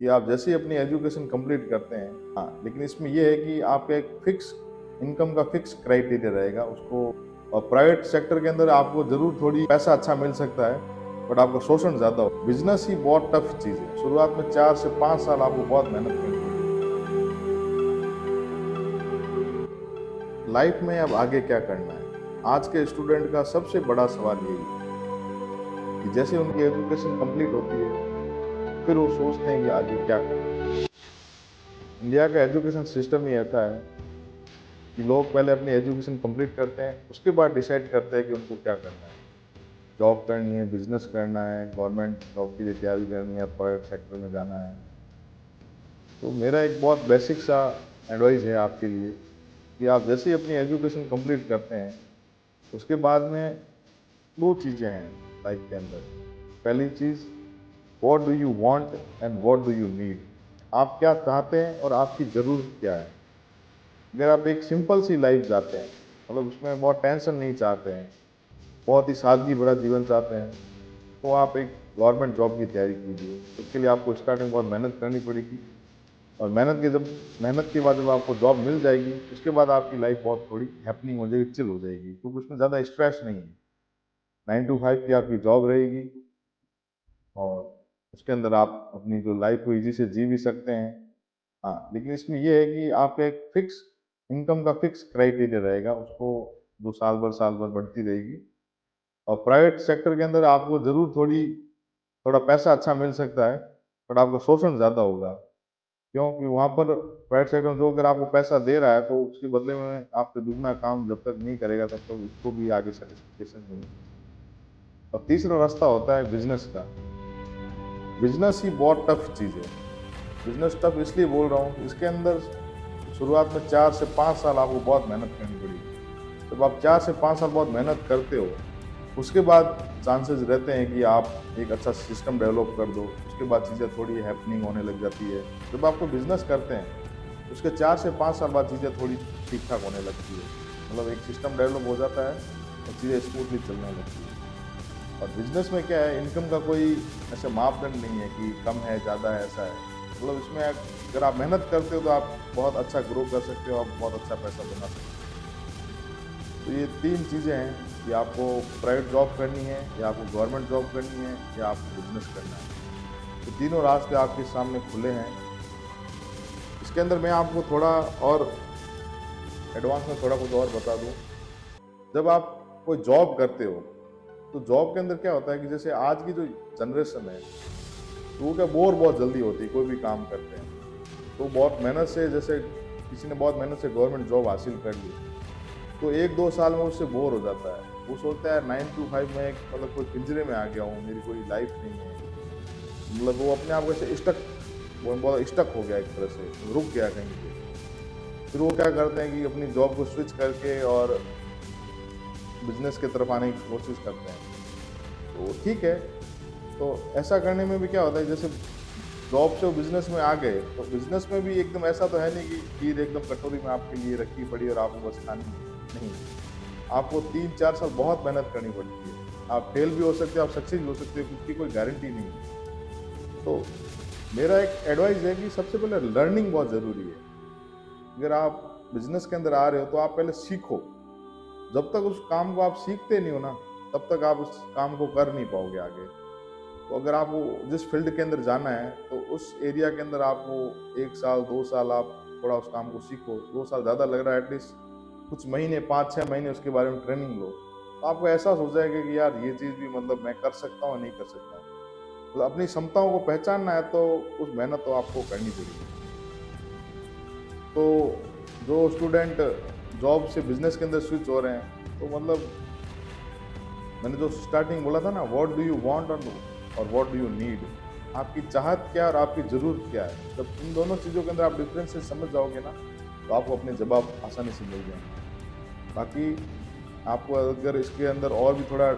कि आप जैसे ही अपनी एजुकेशन कंप्लीट करते हैं, हाँ, लेकिन इसमें ये है कि आपका एक फिक्स इनकम का फिक्स क्राइटेरिया रहेगा उसको। और प्राइवेट सेक्टर के अंदर आपको ज़रूर थोड़ी पैसा अच्छा मिल सकता है, बट आपका शोषण ज़्यादा हो। बिज़नेस ही बहुत टफ चीज़ है। शुरुआत में 4 से 5 साल आपको बहुत मेहनत करनी पड़ेगी। लाइफ में अब आगे क्या करना है? आज के स्टूडेंट का सबसे बड़ा सवाल यही है कि जैसे उनकी एजुकेशन कंप्लीट होती है, फिर वो सोचते हैं कि आगे क्या करें। इंडिया का एजुकेशन सिस्टम ही ऐसा है कि लोग पहले अपनी एजुकेशन कंप्लीट करते हैं, उसके बाद डिसाइड करते हैं कि उनको क्या करना है। जॉब करनी है, बिजनेस करना है, गवर्नमेंट जॉब के लिए तैयारी करनी है, प्राइवेट सेक्टर में जाना है। तो मेरा एक बहुत बेसिक सा एडवाइस है आपके लिए कि आप जैसे ही अपनी एजुकेशन कंप्लीट करते हैं, उसके बाद में दो चीज़ें हैं लाइफ के अंदर। पहली चीज़, what do you want and what do you need. आप क्या चाहते हैं और आपकी ज़रूरत क्या है। अगर आप एक सिंपल सी लाइफ चाहते हैं, मतलब उसमें बहुत टेंशन नहीं चाहते हैं, बहुत ही सादगी भरा जीवन चाहते हैं, तो आप एक गवर्नमेंट जॉब की तैयारी कीजिए। उसके लिए आपको स्टार्टिंग में बहुत मेहनत करनी पड़ेगी, और मेहनत के बाद जब आपको जॉब मिल जाएगी, उसके बाद आपकी लाइफ बहुत थोड़ी हैपनिंग हो जाएगी, चिल हो जाएगी, क्योंकि उसमें ज़्यादा स्ट्रेस नहीं है। 9 to 5 की आपकी जॉब रहेगी, और उसके अंदर आप अपनी जो लाइफ को ईजी से जी भी सकते हैं। हाँ, लेकिन इसमें ये है कि आपका एक फिक्स इनकम का फिक्स क्राइटेरिया रहेगा, उसको जो साल भर बढ़ती रहेगी। और प्राइवेट सेक्टर के अंदर आपको ज़रूर थोड़ा पैसा अच्छा मिल सकता है, बट आपका शोषण ज़्यादा होगा। क्योंकि वहाँ पर प्राइवेट सेक्टर में जो अगर आपको पैसा दे रहा है, तो उसके बदले में आपसे दुगना काम जब तक नहीं करेगा, तब तक उसको भी आगे सेटिस्फेक्शन नहीं है। और तीसरा रास्ता होता है बिजनेस का। बिजनेस ही बहुत टफ चीज़ है। बिजनेस टफ इसलिए बोल रहा हूँ, इसके अंदर शुरुआत में 4 से 5 साल आपको बहुत मेहनत करनी पड़ेगी। जब आप 4 से 5 साल बहुत मेहनत करते हो, उसके बाद चांसेस रहते हैं कि आप एक अच्छा सिस्टम डेवलप कर दो। उसके बाद चीज़ें थोड़ी हैपनिंग होने लग जाती है। जब आपको बिजनेस करते हैं, उसके 4 से 5 साल बाद चीज़ें थोड़ी ठीक ठाक होने लगती है। मतलब एक सिस्टम डेवलप हो जाता है और चीज़ें स्मूथली चलने लगती है। और बिजनेस में क्या है, इनकम का कोई ऐसा मापदंड नहीं है कि कम है, ज़्यादा है, ऐसा है। मतलब इसमें अगर आप मेहनत करते हो, तो आप बहुत अच्छा ग्रो कर सकते हो, आप बहुत अच्छा पैसा बना सकते हो। तो ये 3 चीज़ें हैं कि आपको प्राइवेट जॉब करनी है, या आपको गवर्नमेंट जॉब करनी है, या आपको बिजनेस करना है। तो तीनों रास्ते आपके सामने खुले हैं। इसके अंदर मैं आपको थोड़ा और एडवांस में थोड़ा कुछ और बता दूं। जब आप कोई जॉब करते हो, तो जॉब के अंदर क्या होता है कि जैसे आज की जो जनरेशन है, तो वो क्या बोर बहुत जल्दी होती है कोई भी काम करते हैं। तो बहुत मेहनत से, जैसे किसी ने बहुत मेहनत से गवर्नमेंट जॉब हासिल कर ली, तो 1-2 साल में उससे बोर हो जाता है। वो सोचता है 9 to 5 में मतलब कोई पिंजरे में आ गया हूँ, मेरी कोई लाइफ नहीं है। मतलब वो अपने आप को ऐसे वो बहुत स्टक हो गया, एक तरह से रुक गया कहीं पे। फिर वो क्या करते हैं कि अपनी जॉब को स्विच करके और बिजनेस की तरफ आने की कोशिश करते हैं। तो ठीक है, तो ऐसा करने में भी क्या होता है, जैसे जॉब से वो बिजनेस में आ गए, तो बिजनेस में भी एकदम ऐसा तो है नहीं कि खीर एकदम कटोरी में आपके लिए रखी पड़ी और आपको बस खानी है। नहीं, आपको 3-4 साल बहुत मेहनत करनी पड़ती है। आप फेल भी हो सकते हो, आप सक्सीड भी हो सकते हो, उसकी कोई गारंटी नहीं है। तो मेरा एक एडवाइस है कि सबसे पहले लर्निंग बहुत ज़रूरी है। अगर आप बिजनेस के अंदर आ रहे हो, तो आप पहले सीखो। जब तक उस काम को आप सीखते नहीं हो ना, तब तक आप उस काम को कर नहीं पाओगे आगे। तो अगर आपको जिस फील्ड के अंदर जाना है, तो उस एरिया के अंदर आपको 1 साल 2 साल आप थोड़ा उस काम को सीखो। 2 साल ज़्यादा लग रहा है, एटलीस्ट कुछ महीने, 5-6 महीने उसके बारे में ट्रेनिंग लो। तो आपको एहसास हो जाएगा कि यार ये चीज़ भी मतलब मैं कर सकता हूँ, नहीं कर सकता हूँ। तो अपनी क्षमताओं को पहचानना है, तो उस मेहनत तो आपको करनी पड़ेगी। तो जो स्टूडेंट जॉब से बिजनेस के अंदर स्विच हो रहे हैं, तो मतलब मैंने जो स्टार्टिंग बोला था ना, व्हाट डू यू वांट और व्हाट डू यू नीड। आपकी चाहत क्या और आपकी ज़रूरत क्या है। जब इन दोनों चीज़ों के अंदर आप डिफरेंसेस समझ जाओगे ना, तो आपको अपने जवाब आसानी से मिल जाएंगे। बाकी आपको अगर इसके अंदर और भी थोड़ा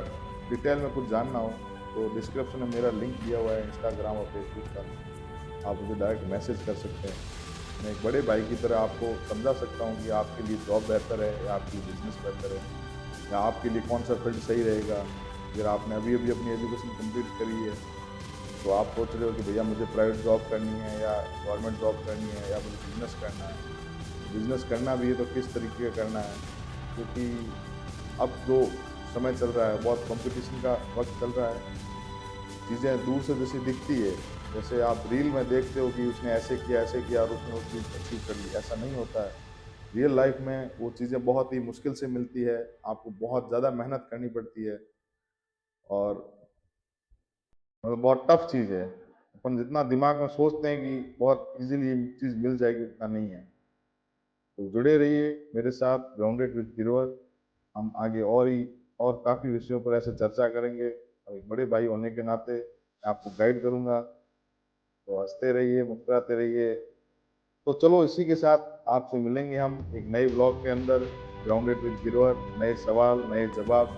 डिटेल में कुछ जानना हो, तो डिस्क्रिप्शन में मेरा लिंक दिया हुआ है इंस्टाग्राम और फेसबुक का। आप मुझे डायरेक्ट मैसेज कर सकते हैं। मैं एक बड़े भाई की तरह आपको समझा सकता हूँ कि आपके लिए जॉब बेहतर है या आपके लिए बिजनेस बेहतर है, या आपके लिए कौन सा फील्ड सही रहेगा। अगर आपने अभी अभी अपनी एजुकेशन कंप्लीट करी है, तो आप सोच रहे हो कि भैया मुझे प्राइवेट जॉब करनी है या गवर्नमेंट जॉब करनी है या मुझे बिजनेस करना है। बिजनेस करना भी है तो किस तरीके का करना है, क्योंकि अब जो समय चल रहा है बहुत कंपटीशन का वक्त चल रहा है। चीज़ें दूर से जैसे दिखती है, जैसे आप रील में देखते हो कि उसने ऐसे किया और उसने वो चीज़ अचीव कर ली, ऐसा नहीं होता है। रियल लाइफ में वो चीज़ें बहुत ही मुश्किल से मिलती है, आपको बहुत ज़्यादा मेहनत करनी पड़ती है और मतलब बहुत टफ चीज़ है। अपन जितना दिमाग में सोचते हैं कि बहुत ईज़िली ये चीज़ मिल जाएगी, उतना नहीं है। तो जुड़े रहिए मेरे साथ ग्राउंडेड विद गिरवर। हम आगे और काफ़ी विषयों पर ऐसे चर्चा करेंगे और एक बड़े भाई होने के नाते आपको गाइड करूँगा। तो हँसते रहिए, मुस्कुराते रहिए। तो चलो इसी के साथ आपसे मिलेंगे हम एक नए ब्लॉग के अंदर, ग्राउंडेड विद गिरवर, नए सवाल, नए जवाब।